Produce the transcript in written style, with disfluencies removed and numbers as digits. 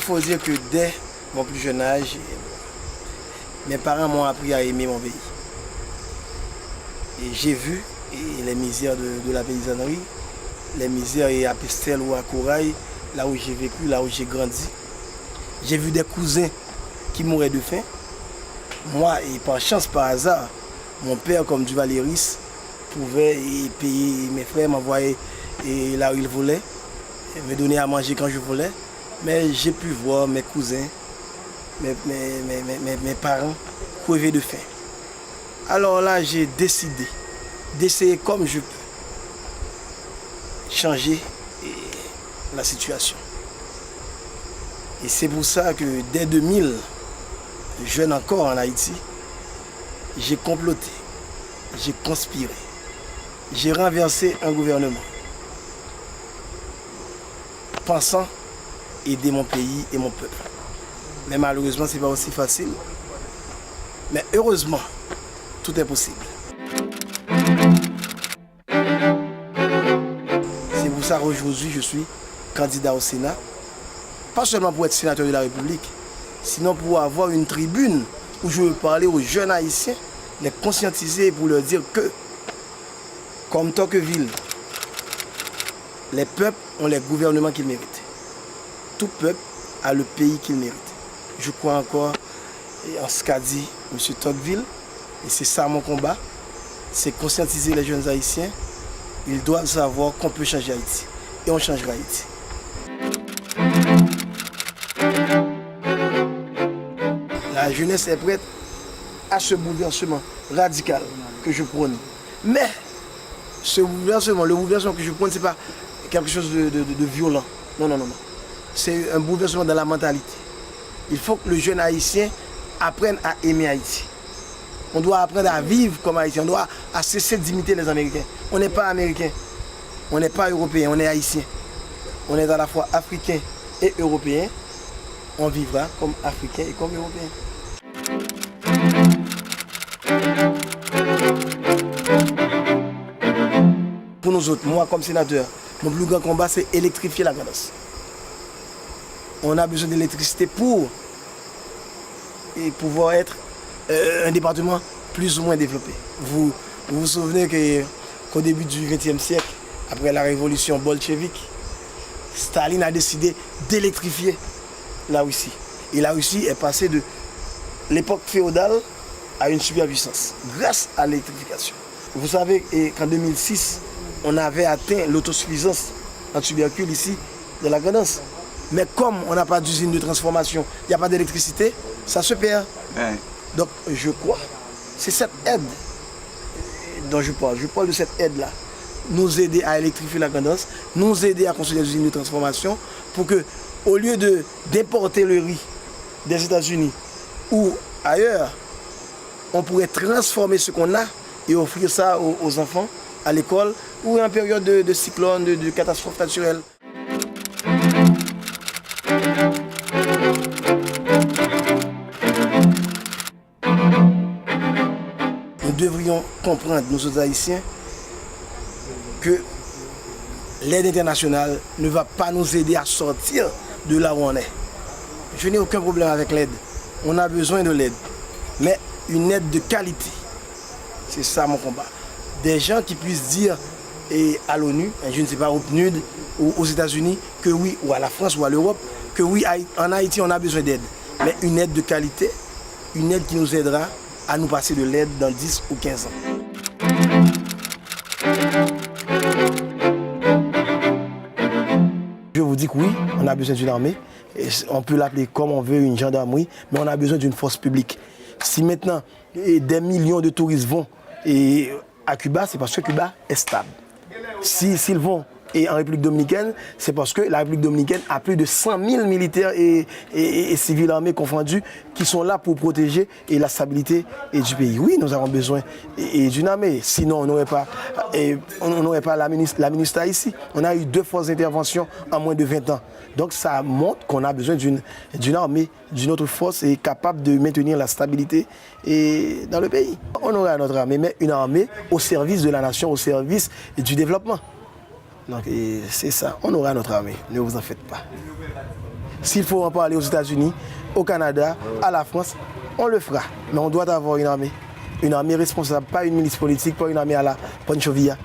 faut dire que dès mon plus jeune âge, mes parents m'ont appris à aimer mon pays. Et j'ai vu les misères de la paysannerie, les misères à Pestel ou à Corail, là où j'ai vécu, là où j'ai grandi. J'ai vu des cousins qui mouraient de faim. Moi, et par chance, par hasard, mon père, comme du Valéris, pouvait payer mes frères, m'envoyer là où il voulait, me donner à manger quand je voulais. Mais j'ai pu voir mes cousins, mes parents crever de faim. Alors là, j'ai décidé d'essayer comme je peux changer la situation. Et c'est pour ça que dès 2000, jeune encore en Haïti, j'ai comploté, j'ai conspiré, j'ai renversé un gouvernement, pensant aider mon pays et mon peuple. Mais malheureusement, ce n'est pas aussi facile. Mais heureusement, tout est possible. C'est pour ça qu'aujourd'hui, je suis candidat au Sénat. Pas seulement pour être sénateur de la République, sinon pour avoir une tribune où je veux parler aux jeunes Haïtiens, les conscientiser pour leur dire que, comme Tocqueville, les peuples ont les gouvernements qu'ils méritent. Tout peuple a le pays qu'il mérite. Je crois encore en ce qu'a dit M. Tocqueville, et c'est ça mon combat, c'est conscientiser les jeunes Haïtiens. Ils doivent savoir qu'on peut changer Haïti, et on changera Haïti. La jeunesse est prête à ce bouleversement radical que je prône. Mais ce bouleversement, le bouleversement que je prône, ce n'est pas quelque chose de violent. Non, non, non, non. C'est un bouleversement dans la mentalité. Il faut que le jeune Haïtien apprenne à aimer Haïti. On doit apprendre à vivre comme Haïtien. On doit cesser d'imiter les Américains. On n'est pas Américain. On n'est pas Européen. On est Haïtien. On est à la fois Africain et Européen. On vivra comme Africain et comme Européen. Pour nous autres, moi comme sénateur, mon plus grand combat c'est électrifier la Grand'Anse. On a besoin d'électricité pour pouvoir être un département plus ou moins développé. Vous vous souvenez qu'au début du XXe siècle, après la révolution bolchevique, Staline a décidé d'électrifier la Russie. Et la Russie est passée de l'époque féodale à une superpuissance grâce à l'électrification. Vous savez qu'en 2006, on avait atteint l'autosuffisance en tubercule ici de la Grand'Anse. Mais comme on n'a pas d'usine de transformation, il n'y a pas d'électricité, ça se perd. Ouais. Donc je crois, c'est cette aide dont je parle. Je parle de cette aide-là. Nous aider à électrifier la Grand'Anse, nous aider à construire des usines de transformation pour que, au lieu d'importer le riz des États-Unis ou ailleurs, on pourrait transformer ce qu'on a et offrir ça aux enfants à l'école ou en période de cyclone, de catastrophe naturelle. Nous devrions comprendre, nous autres Haïtiens, que l'aide internationale ne va pas nous aider à sortir de là où on est. Je n'ai aucun problème avec l'aide. On a besoin de l'aide. Mais une aide de qualité. C'est ça mon combat. Des gens qui puissent dire à l'ONU, je ne sais pas, au PNUD ou aux États-Unis, que oui, ou à la France ou à l'Europe, que oui, en Haïti, on a besoin d'aide. Mais une aide de qualité, une aide qui nous aidera à nous passer de l'aide dans 10 ou 15 ans. Je vous dis que oui, on a besoin d'une armée. Et on peut l'appeler comme on veut, une gendarmerie, mais on a besoin d'une force publique. Si maintenant des millions de touristes vont à Cuba, c'est parce que Cuba est stable. S'ils vont en République dominicaine, c'est parce que la République dominicaine a plus de 100 000 militaires et civils armés confondus qui sont là pour protéger la stabilité du pays. Oui, nous avons besoin d'une armée, sinon on n'aurait pas la ministre ici. On a eu 2 forces d'intervention en moins de 20 ans. Donc ça montre qu'on a besoin d'une armée, d'une autre force capable de maintenir la stabilité dans le pays. On aura notre armée, mais une armée au service de la nation, au service du développement. Donc c'est ça, on aura notre armée, ne vous en faites pas. S'il faut en parler aux États-Unis, au Canada, à la France, on le fera. Mais on doit avoir une armée responsable, pas une milice politique, pas une armée à la Pancho Villa.